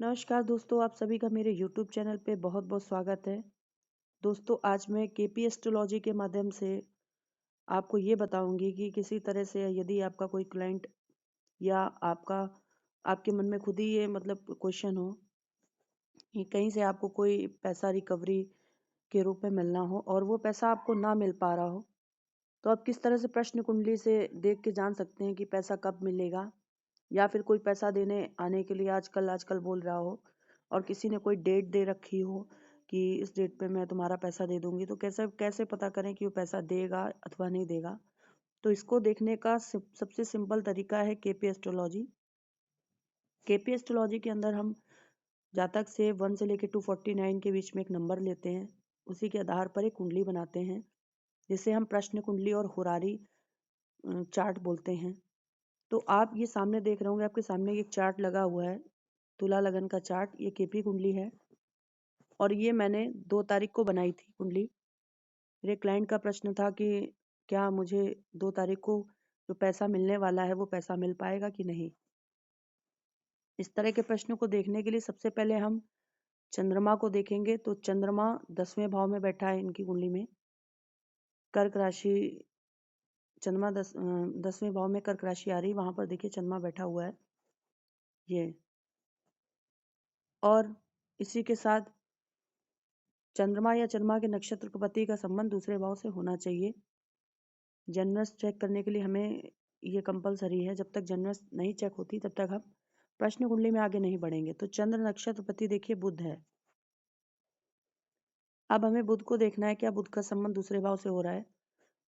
नमस्कार दोस्तों, आप सभी का मेरे YouTube चैनल पे बहुत बहुत स्वागत है। दोस्तों, आज मैं केपी एस्ट्रोलॉजी के माध्यम से आपको ये बताऊंगी कि किसी तरह से यदि आपका कोई क्लाइंट या आपका आपके मन में खुद ही ये मतलब क्वेश्चन हो कि कहीं से आपको कोई पैसा रिकवरी के रूप में मिलना हो और वो पैसा आपको ना मिल पा रहा हो, तो आप किस तरह से प्रश्न कुंडली से देख के जान सकते हैं कि पैसा कब मिलेगा। या फिर कोई पैसा देने आने के लिए आजकल आजकल बोल रहा हो और किसी ने कोई डेट दे रखी हो कि इस डेट पे मैं तुम्हारा पैसा दे दूंगी, तो कैसे कैसे पता करें कि वो पैसा देगा अथवा नहीं देगा। तो इसको देखने का सबसे सिंपल तरीका है केपी एस्ट्रोलॉजी। केपी एस्ट्रोलॉजी के अंदर हम जातक से 1 से लेकर 249 के बीच में एक नंबर लेते हैं। उसी के आधार पर एक कुंडली बनाते हैं, जिसे हम प्रश्न कुंडली और हुरारी चार्ट बोलते हैं। तो आप ये सामने देख रहे होंगे, आपके सामने एक चार्ट लगा हुआ है, तुला लगन का चार्ट। ये केपी कुंडली है और ये मैंने 2 तारीख को बनाई थी कुंडली। मेरे क्लाइंट का प्रश्न था कि क्या मुझे 2 तारीख को जो पैसा मिलने वाला है वो पैसा मिल पाएगा कि नहीं। इस तरह के प्रश्नों को देखने के लिए सबसे पहले हम चंद्रमा को देखेंगे। तो चंद्रमा 10वें भाव में बैठा है इनकी कुंडली में। कर्क राशि, चंद्रमा 10वें भाव में कर्क राशि आ रही, वहां पर देखिए चंद्रमा बैठा हुआ है ये। और इसी के साथ चंद्रमा या चंद्रमा के नक्षत्र के पति का संबंध दूसरे भाव से होना चाहिए। जनरस चेक करने के लिए हमें ये कंपलसरी है। जब तक जनरस नहीं चेक होती तब तक हम प्रश्न कुंडली में आगे नहीं बढ़ेंगे। तो चंद्र नक्षत्र पति देखिए बुध है। अब हमें बुध को देखना है, क्या बुध का संबंध दूसरे भाव से हो रहा है।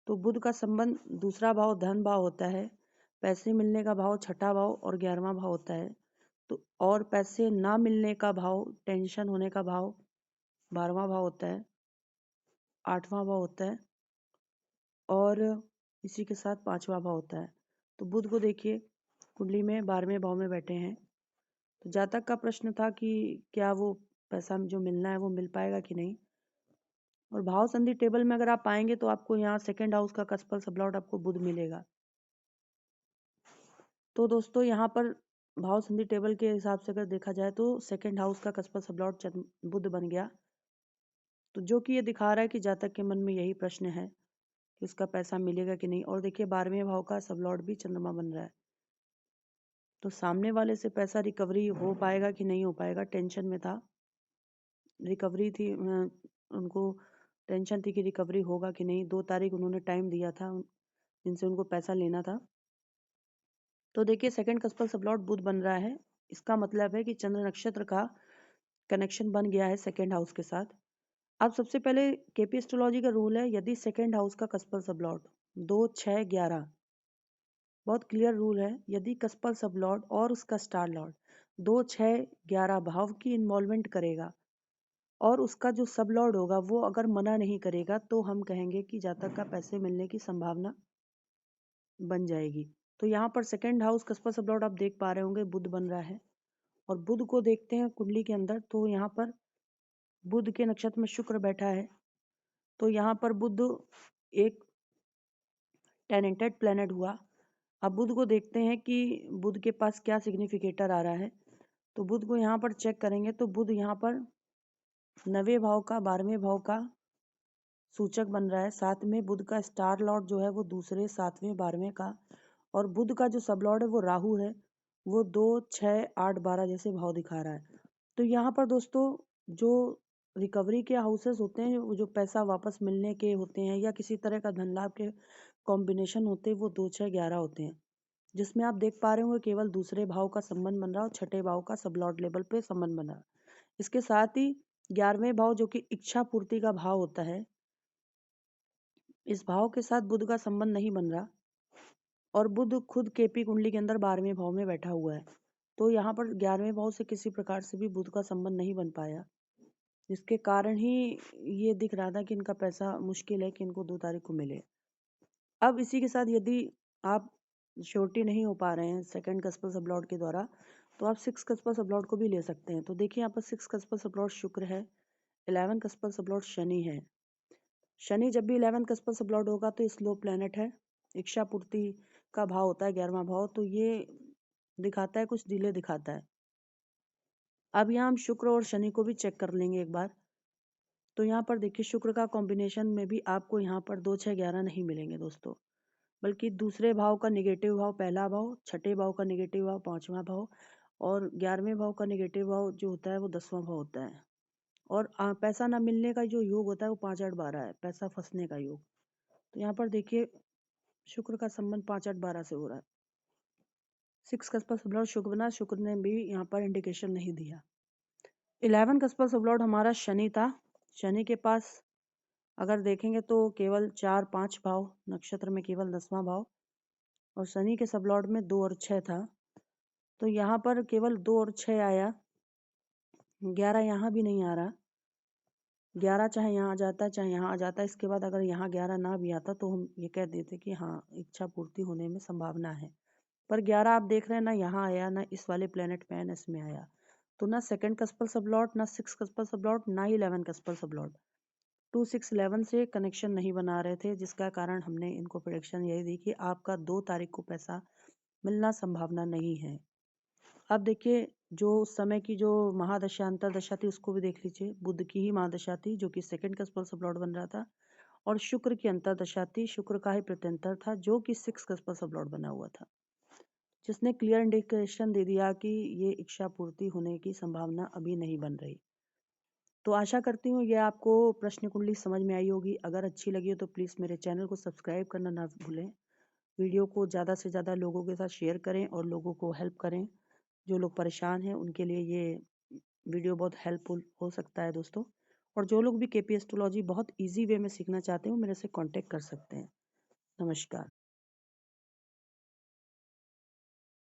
तो बुध का संबंध दूसरा भाव धन भाव होता है, पैसे मिलने का भाव छठा भाव और 11वां भाव होता है। तो और पैसे ना मिलने का भाव, टेंशन होने का भाव 12वां भाव होता है, 8वां भाव होता है और इसी के साथ 5वां भाव होता है। तो बुध को देखिए कुंडली में 12वें भाव में बैठे हैं। तो जातक का प्रश्न था कि क्या वो पैसा जो मिलना है वो मिल पाएगा कि नहीं। और भाव संधि टेबल में अगर आप पाएंगे तो आपको यहाँ सेकंड हाउस का कसफल सबलॉट आपको बुध मिलेगा। तो दोस्तों, यहाँ पर भाव संधि टेबल के हिसाब से अगर देखा जाए तो सेकंड हाउस का कसफल सबलॉट बुध बन गया। तो जो कि ये दिखा रहा है कि जातक के मन में यही प्रश्न है कि उसका पैसा मिलेगा कि नहीं। और देखिए 12वें भाव का सबलॉट भी चंद्रमा बन रहा है। तो सामने वाले से पैसा रिकवरी हो पाएगा कि नहीं हो पाएगा, टेंशन में था। रिकवरी थी, उनको टेंशन थी कि रिकवरी होगा कि नहीं। 2 तारीख उन्होंने टाइम दिया था जिनसे उनको पैसा लेना था। तो देखिए सेकंड कस्पल सबलॉट बुध बन रहा है। इसका मतलब है कि चंद्र नक्षत्र का कनेक्शन बन गया है सेकंड हाउस के साथ। अब सबसे पहले केपी एस्ट्रोलॉजी का रूल है, यदि सेकंड हाउस का कस्पल सबलॉट 2, 6, 11, बहुत क्लियर रूल है, यदि कस्पल सब लॉर्ड और उसका स्टार लॉर्ड 2, 6, 11 भाव की इन्वॉल्वमेंट करेगा और उसका जो सब लॉर्ड होगा वो अगर मना नहीं करेगा तो हम कहेंगे कि जातक का पैसे मिलने की संभावना बन जाएगी। तो यहाँ पर सेकंड हाउस कस्पल सब लॉर्ड आप देख पा रहे होंगे बुध बन रहा है। और बुध को देखते हैं कुंडली के अंदर, तो यहाँ पर बुध के नक्षत्र में शुक्र बैठा है। तो यहाँ पर बुध एक टेनेंटेड प्लेनेट हुआ। अब बुध को देखते हैं कि बुध के पास क्या सिग्निफिकेटर आ रहा है। तो बुध को यहाँ पर चेक करेंगे तो बुध यहाँ पर 9वें भाव का 12वें भाव का सूचक बन रहा है। साथ में बुध का स्टार लॉर्ड जो है वो दूसरे 7वें 12वें का, और बुध का जो सब लॉर्ड है वो राहु है, वो 2, 6, 8, 12 जैसे भाव दिखा रहा है। तो यहाँ पर दोस्तों, जो रिकवरी के हाउसेस होते हैं, वो जो पैसा वापस मिलने के होते हैं या किसी तरह का धन लाभ के कॉम्बिनेशन होते हैं, वो 2, 6, 11 होते हैं। जिसमें आप देख पा रहे होंगे केवल दूसरे भाव का संबंध बन रहा है और छठे भाव का सब लॉर्ड लेवल पे संबंध बन रहा है। इसके साथ ही 11वें भाव जो कि इच्छा पूर्ति का भाव होता है, इस भाव के साथ बुध का संबंध नहीं बन रहा। और बुध खुद केपी कुंडली के अंदर 12वें भाव में बैठा हुआ है। तो यहाँ पर 11वें भाव से किसी प्रकार से भी बुध का संबंध नहीं बन पाया, जिसके कारण ही ये दिख रहा था कि इनका पैसा मुश्किल है कि इनको 2 तारीख को मिले। अब इसी के साथ यदि आप श्योरिटी नहीं हो पा रहे हैं सेकंड कस्पल सबलॉर्ड के द्वारा, तो आप 6 कस्पल सबलॉर्ड को भी ले सकते हैं। तो देखिए यहाँ पर 6 कस्पल सबलॉर्ड शुक्र है, 11 कस्पल सबलॉर्ड शनि है। शनि जब भी 11 कस्पल सबलॉर्ड होगा तो स्लो प्लेनेट है, इच्छा पूर्ति का भाव होता है 11वां भाव। तो ये दिखाता है, कुछ डिले दिखाता है। अब यहाँ हम शुक्र और शनि को भी चेक कर लेंगे एक बार। तो यहाँ पर देखिए शुक्र का कॉम्बिनेशन में भी आपको यहाँ पर 2, 6, 11 नहीं मिलेंगे दोस्तों, बल्कि दूसरे भाव का निगेटिव भाव पहला भाव, छठे भाव का निगेटिव भाव पांचवा भाव, और 11वें भाव का निगेटिव भाव जो होता है वो 10वां भाव होता है। और पैसा ना मिलने का जो योग होता है वो 5, 8, 12 है, पैसा फंसने का योग। तो यहाँ पर देखिए शुक्र का संबंध 5, 8, 12 से हो रहा है। 6 कस्पर सबलॉर्ड शुक्र बना, शुक्र ने भी यहाँ पर इंडिकेशन नहीं दिया। 11 कस्पर सबलॉर्ड हमारा शनि था। शनि के पास अगर देखेंगे तो केवल 4, 5 भाव, नक्षत्र में केवल 10वां भाव, और शनि के सबलॉर्ड में 2 और 6 था। तो यहाँ पर केवल 2 और 6 आया, 11 यहाँ भी नहीं आ रहा। 11 चाहे यहाँ आ जाता चाहे यहाँ आ जाता, इसके बाद अगर यहाँ 11 ना भी आता तो हम ये कह देते कि हाँ इच्छा पूर्ति होने में संभावना है। पर 11 आप देख रहे हैं ना यहाँ आया, ना इस वाले प्लेनेट में एनएस में आया। तो ना सेकंड कस्पल सबलॉट, ना 6 कस्पल सबलॉट, ना ही 11 कस्पल सबलॉट। 2, 6, 11 से कनेक्शन नहीं बना रहे थे, जिसका कारण हमने इनको प्रेडिक्शन यही दी कि आपका 2 तारीख को पैसा मिलना संभावना नहीं है। अब देखिए जो उस समय की जो महादशा अंतरदशा थी उसको भी देख लीजिए। बुध की ही महादशा थी जो कि सेकंड कस्पल सबलॉट बन रहा था, और शुक्र की अंतरदशा थी, शुक्र का ही प्रत्यंतर था जो कि 6 कस्पल सबलॉट बना हुआ था, जिसने क्लियर इंडिकेशन दे दिया कि ये इच्छा पूर्ति होने की संभावना अभी नहीं बन रही। तो आशा करती हूँ ये आपको प्रश्न कुंडली समझ में आई होगी। अगर अच्छी लगी हो तो प्लीज़ मेरे चैनल को सब्सक्राइब करना ना भूलें। वीडियो को ज़्यादा से ज़्यादा लोगों के साथ शेयर करें और लोगों को हेल्प करें। जो लोग परेशान हैं उनके लिए ये वीडियो बहुत हेल्पफुल हो सकता है दोस्तों। और जो लोग भी केपी एस्ट्रोलॉजी बहुत ईजी वे में सीखना चाहते हैं वो मेरे से कांटेक्ट कर सकते हैं। नमस्कार।